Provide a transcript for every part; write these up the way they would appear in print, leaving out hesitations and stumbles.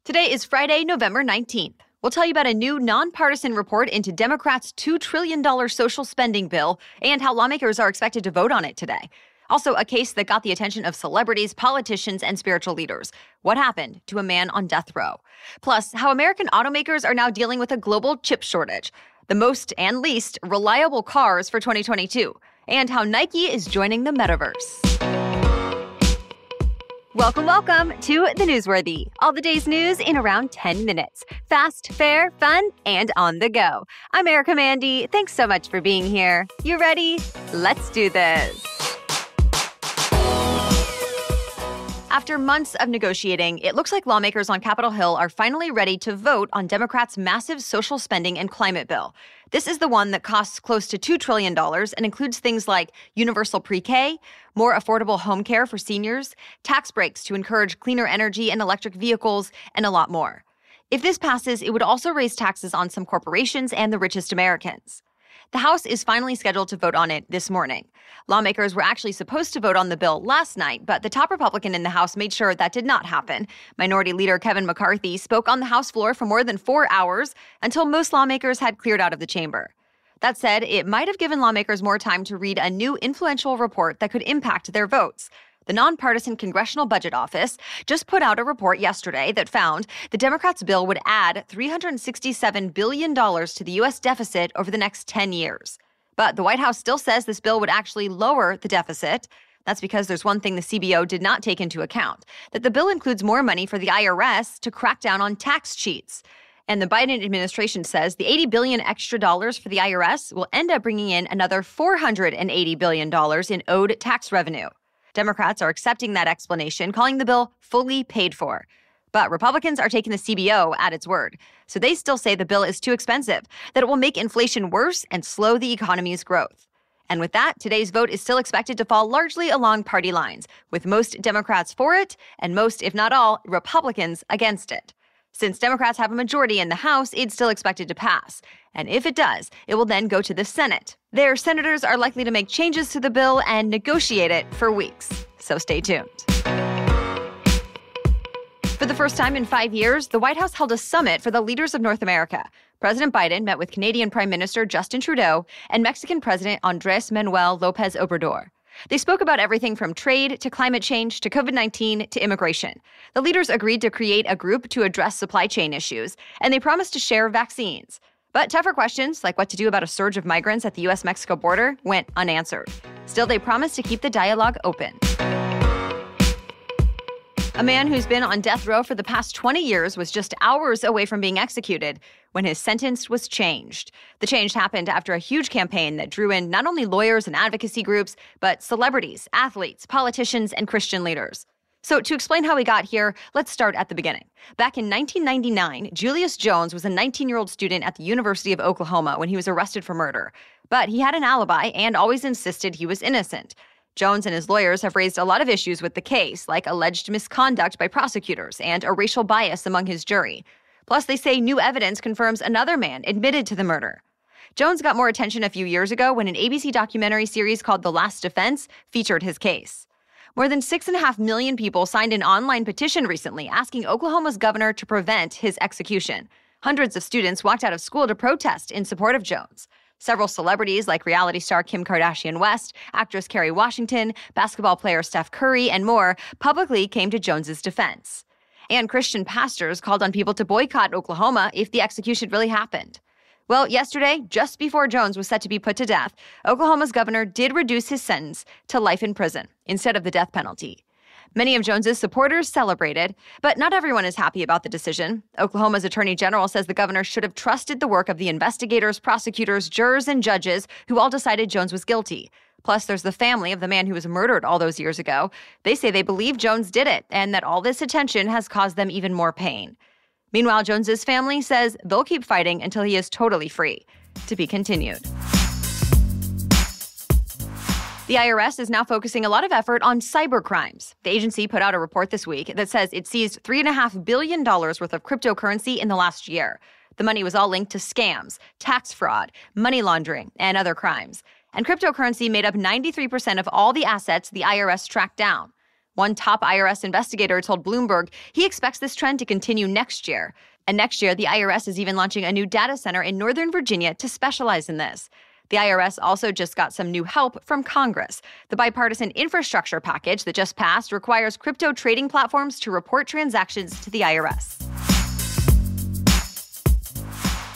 Today is Friday, November 19th. We'll tell you about a new nonpartisan report into Democrats' $2 trillion social spending bill and how lawmakers are expected to vote on it today. Also, a case that got the attention of celebrities, politicians, and spiritual leaders. What happened to a man on death row? Plus, how American automakers are now dealing with a global chip shortage. The most and least reliable cars for 2022. And how Nike is joining the metaverse. Welcome to The Newsworthy. All the day's news in around 10 minutes. Fast, fair, fun, and on the go. I'm Erica Mandy. Thanks so much for being here. You ready? Let's do this. After months of negotiating, it looks like lawmakers on Capitol Hill are finally ready to vote on Democrats' massive social spending and climate bill. This is the one that costs close to $2 trillion and includes things like universal pre-K, more affordable home care for seniors, tax breaks to encourage cleaner energy and electric vehicles, and a lot more. If this passes, it would also raise taxes on some corporations and the richest Americans. The House is finally scheduled to vote on it this morning. Lawmakers were actually supposed to vote on the bill last night, but the top Republican in the House made sure that did not happen. Minority Leader Kevin McCarthy spoke on the House floor for more than 4 hours until most lawmakers had cleared out of the chamber. That said, it might have given lawmakers more time to read a new influential report that could impact their votes. The nonpartisan Congressional Budget Office just put out a report yesterday that found the Democrats' bill would add $367 billion to the U.S. deficit over the next 10 years. But the White House still says this bill would actually lower the deficit. That's because there's one thing the CBO did not take into account, that the bill includes more money for the IRS to crack down on tax cheats. And the Biden administration says the $80 billion extra dollars for the IRS will end up bringing in another $480 billion in owed tax revenue. Democrats are accepting that explanation, calling the bill fully paid for. But Republicans are taking the CBO at its word. So they still say the bill is too expensive, that it will make inflation worse and slow the economy's growth. And with that, today's vote is still expected to fall largely along party lines, with most Democrats for it and most, if not all, Republicans against it. Since Democrats have a majority in the House, it's still expected to pass. And if it does, it will then go to the Senate. Their senators are likely to make changes to the bill and negotiate it for weeks. So stay tuned. For the first time in 5 years, the White House held a summit for the leaders of North America. President Biden met with Canadian Prime Minister Justin Trudeau and Mexican President Andrés Manuel López Obrador. They spoke about everything from trade to climate change to COVID-19 to immigration. The leaders agreed to create a group to address supply chain issues, and they promised to share vaccines. But tougher questions, like what to do about a surge of migrants at the U.S.-Mexico border, went unanswered. Still, they promised to keep the dialogue open. A man who's been on death row for the past 20 years was just hours away from being executed when his sentence was changed. The change happened after a huge campaign that drew in not only lawyers and advocacy groups, but celebrities, athletes, politicians, and Christian leaders. So to explain how we got here, let's start at the beginning. Back in 1999, Julius Jones was a 19-year-old student at the University of Oklahoma when he was arrested for murder. But he had an alibi and always insisted he was innocent. Jones and his lawyers have raised a lot of issues with the case, like alleged misconduct by prosecutors and a racial bias among his jury. Plus, they say new evidence confirms another man admitted to the murder. Jones got more attention a few years ago when an ABC documentary series called The Last Defense featured his case. More than 6.5 million people signed an online petition recently asking Oklahoma's governor to prevent his execution. Hundreds of students walked out of school to protest in support of Jones. Several celebrities like reality star Kim Kardashian West, actress Kerry Washington, basketball player Steph Curry, and more publicly came to Jones's defense. And Christian pastors called on people to boycott Oklahoma if the execution really happened. Well, yesterday, just before Jones was set to be put to death, Oklahoma's governor did reduce his sentence to life in prison instead of the death penalty. Many of Jones's supporters celebrated, but not everyone is happy about the decision. Oklahoma's attorney general says the governor should have trusted the work of the investigators, prosecutors, jurors, and judges who all decided Jones was guilty. Plus, there's the family of the man who was murdered all those years ago. They say they believe Jones did it and that all this attention has caused them even more pain. Meanwhile, Jones's family says they'll keep fighting until he is totally free. To be continued. The IRS is now focusing a lot of effort on cyber crimes. The agency put out a report this week that says it seized $3.5 billion worth of cryptocurrency in the last year. The money was all linked to scams, tax fraud, money laundering, and other crimes. And cryptocurrency made up 93% of all the assets the IRS tracked down. One top IRS investigator told Bloomberg he expects this trend to continue next year. And next year, the IRS is even launching a new data center in Northern Virginia to specialize in this. The IRS also just got some new help from Congress. The bipartisan infrastructure package that just passed requires crypto trading platforms to report transactions to the IRS.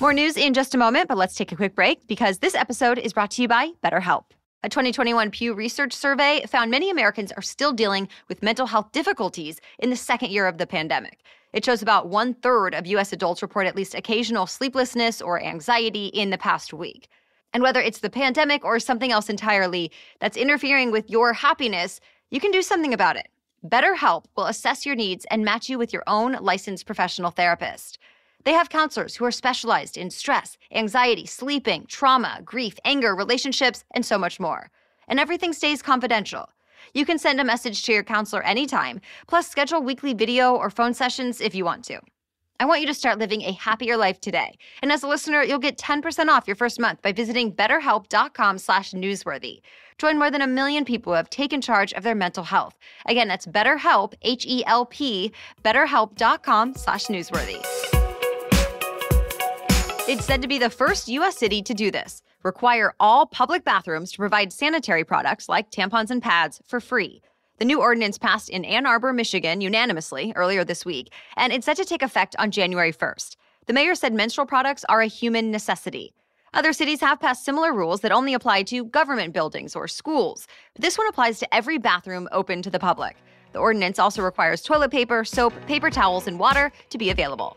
More news in just a moment, but let's take a quick break because this episode is brought to you by BetterHelp. A 2021 Pew Research survey found many Americans are still dealing with mental health difficulties in the second year of the pandemic. It shows about 1/3 of U.S. adults report at least occasional sleeplessness or anxiety in the past week. And whether it's the pandemic or something else entirely that's interfering with your happiness, you can do something about it. BetterHelp will assess your needs and match you with your own licensed professional therapist. They have counselors who are specialized in stress, anxiety, sleeping, trauma, grief, anger, relationships, and so much more. And everything stays confidential. You can send a message to your counselor anytime, plus schedule weekly video or phone sessions if you want to. I want you to start living a happier life today. And as a listener, you'll get 10% off your first month by visiting betterhelp.com/newsworthy. Join more than 1 million people who have taken charge of their mental health. Again, that's BetterHelp, H-E-L-P, betterhelp.com/newsworthy. It's said to be the first U.S. city to do this, require all public bathrooms to provide sanitary products like tampons and pads for free. The new ordinance passed in Ann Arbor, Michigan, unanimously earlier this week, and it's set to take effect on January 1st. The mayor said menstrual products are a human necessity. Other cities have passed similar rules that only apply to government buildings or schools, but this one applies to every bathroom open to the public. The ordinance also requires toilet paper, soap, paper towels, and water to be available.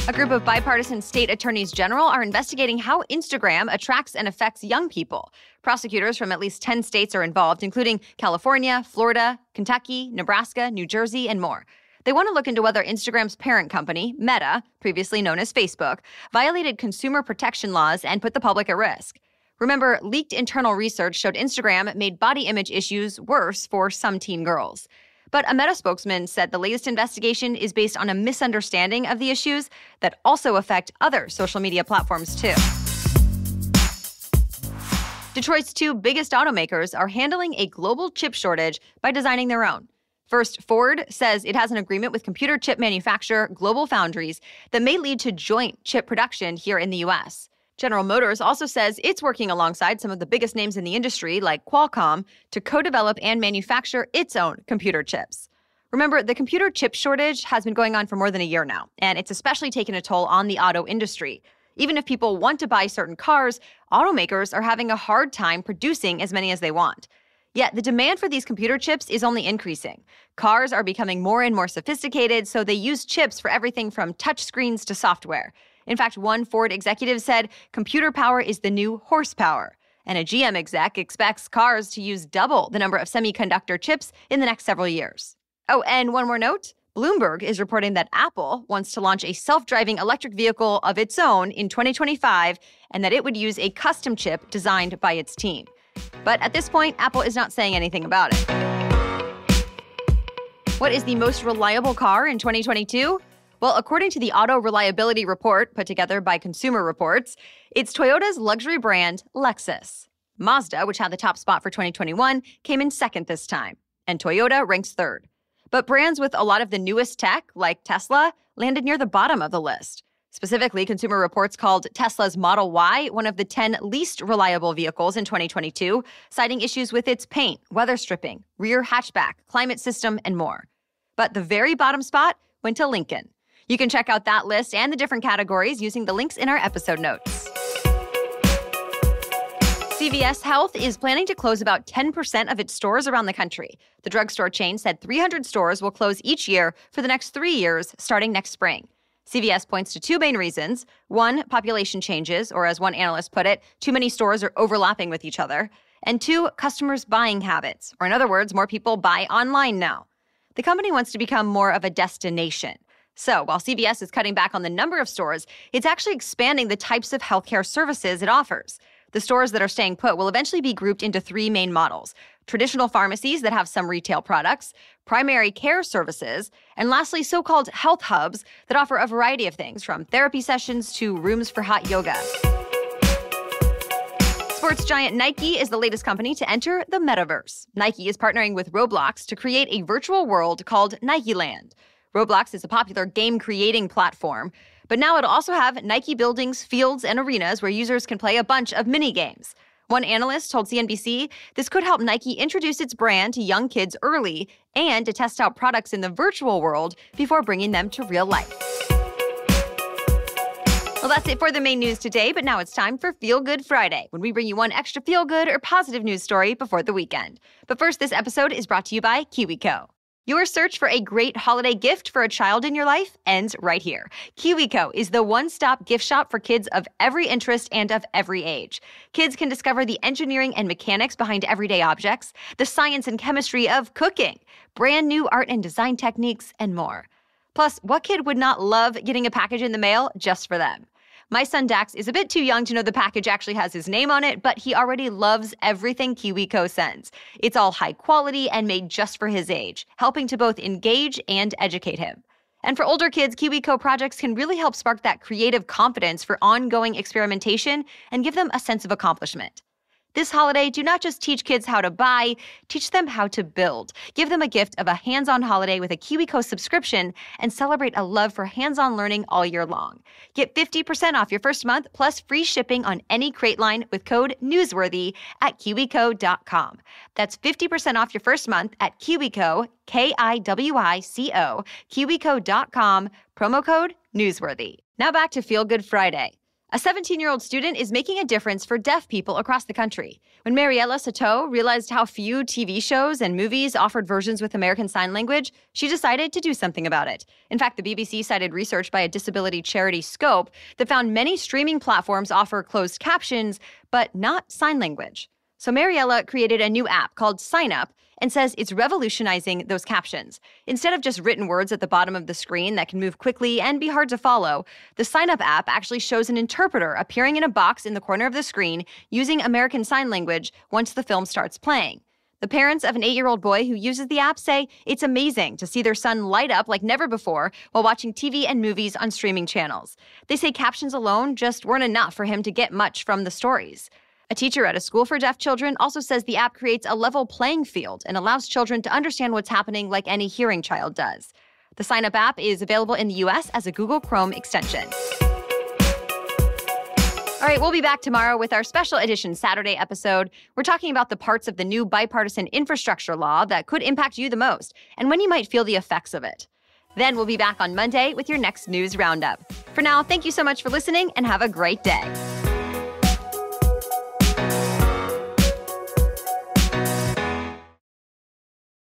A group of bipartisan state attorneys general are investigating how Instagram attracts and affects young people. Prosecutors from at least 10 states are involved, including California, Florida, Kentucky, Nebraska, New Jersey, and more. They want to look into whether Instagram's parent company, Meta, previously known as Facebook, violated consumer protection laws and put the public at risk. Remember, leaked internal research showed Instagram made body image issues worse for some teen girls. But a Meta spokesman said the latest investigation is based on a misunderstanding of the issues that also affect other social media platforms, too. Detroit's two biggest automakers are handling a global chip shortage by designing their own. First, Ford says it has an agreement with computer chip manufacturer Global Foundries that may lead to joint chip production here in the U.S. General Motors also says it's working alongside some of the biggest names in the industry, like Qualcomm, to co-develop and manufacture its own computer chips. Remember, the computer chip shortage has been going on for more than a year now, and it's especially taken a toll on the auto industry. Even if people want to buy certain cars, automakers are having a hard time producing as many as they want. Yet the demand for these computer chips is only increasing. Cars are becoming more and more sophisticated, so they use chips for everything from touchscreens to software. In fact, one Ford executive said computer power is the new horsepower. And a GM exec expects cars to use double the number of semiconductor chips in the next several years. Oh, and one more note. Bloomberg is reporting that Apple wants to launch a self-driving electric vehicle of its own in 2025 and that it would use a custom chip designed by its team. But at this point, Apple is not saying anything about it. What is the most reliable car in 2022? Well, according to the Auto Reliability Report put together by Consumer Reports, it's Toyota's luxury brand, Lexus. Mazda, which had the top spot for 2021, came in second this time, and Toyota ranks third. But brands with a lot of the newest tech, like Tesla, landed near the bottom of the list. Specifically, Consumer Reports called Tesla's Model Y one of the 10 least reliable vehicles in 2022, citing issues with its paint, weather stripping, rear hatchback, climate system, and more. But the very bottom spot went to Lincoln. You can check out that list and the different categories using the links in our episode notes. CVS Health is planning to close about 10% of its stores around the country. The drugstore chain said 300 stores will close each year for the next 3 years, starting next spring. CVS points to two main reasons. One, population changes, or as one analyst put it, too many stores are overlapping with each other. And two, customers' buying habits, or in other words, more people buy online now. The company wants to become more of a destination. So while CVS is cutting back on the number of stores, it's actually expanding the types of healthcare services it offers. The stores that are staying put will eventually be grouped into three main models: traditional pharmacies that have some retail products, primary care services, and lastly, so-called health hubs that offer a variety of things from therapy sessions to rooms for hot yoga. Sports giant Nike is the latest company to enter the metaverse. Nike is partnering with Roblox to create a virtual world called Nike Land. Roblox is a popular game-creating platform, but now it'll also have Nike buildings, fields, and arenas where users can play a bunch of mini-games. One analyst told CNBC this could help Nike introduce its brand to young kids early and to test out products in the virtual world before bringing them to real life. Well, that's it for the main news today, but now it's time for Feel Good Friday, when we bring you one extra feel-good or positive news story before the weekend. But first, this episode is brought to you by KiwiCo. Your search for a great holiday gift for a child in your life ends right here. KiwiCo is the one-stop gift shop for kids of every interest and of every age. Kids can discover the engineering and mechanics behind everyday objects, the science and chemistry of cooking, brand new art and design techniques, and more. Plus, what kid would not love getting a package in the mail just for them? My son Dax is a bit too young to know the package actually has his name on it, but he already loves everything KiwiCo sends. It's all high quality and made just for his age, helping to both engage and educate him. And for older kids, KiwiCo projects can really help spark that creative confidence for ongoing experimentation and give them a sense of accomplishment. This holiday, do not just teach kids how to buy, teach them how to build. Give them a gift of a hands-on holiday with a KiwiCo subscription and celebrate a love for hands-on learning all year long. Get 50% off your first month plus free shipping on any crate line with code NEWSWORTHY at kiwico.com. That's 50% off your first month at KiwiCo, KIWICO, kiwico.com, promo code NEWSWORTHY. Now back to Feel Good Friday. A 17-year-old student is making a difference for deaf people across the country. When Mariela Sato realized how few TV shows and movies offered versions with American Sign Language, she decided to do something about it. In fact, the BBC cited research by a disability charity, Scope, that found many streaming platforms offer closed captions, but not sign language. So Mariela created a new app called Sign Up and says it's revolutionizing those captions. Instead of just written words at the bottom of the screen that can move quickly and be hard to follow, the Sign Up app actually shows an interpreter appearing in a box in the corner of the screen using American Sign Language once the film starts playing. The parents of an 8-year-old boy who uses the app say it's amazing to see their son light up like never before while watching TV and movies on streaming channels. They say captions alone just weren't enough for him to get much from the stories. A teacher at a school for deaf children also says the app creates a level playing field and allows children to understand what's happening like any hearing child does. The Sign Up app is available in the U.S. as a Google Chrome extension. All right, we'll be back tomorrow with our special edition Saturday episode. We're talking about the parts of the new bipartisan infrastructure law that could impact you the most and when you might feel the effects of it. Then we'll be back on Monday with your next news roundup. For now, thank you so much for listening and have a great day.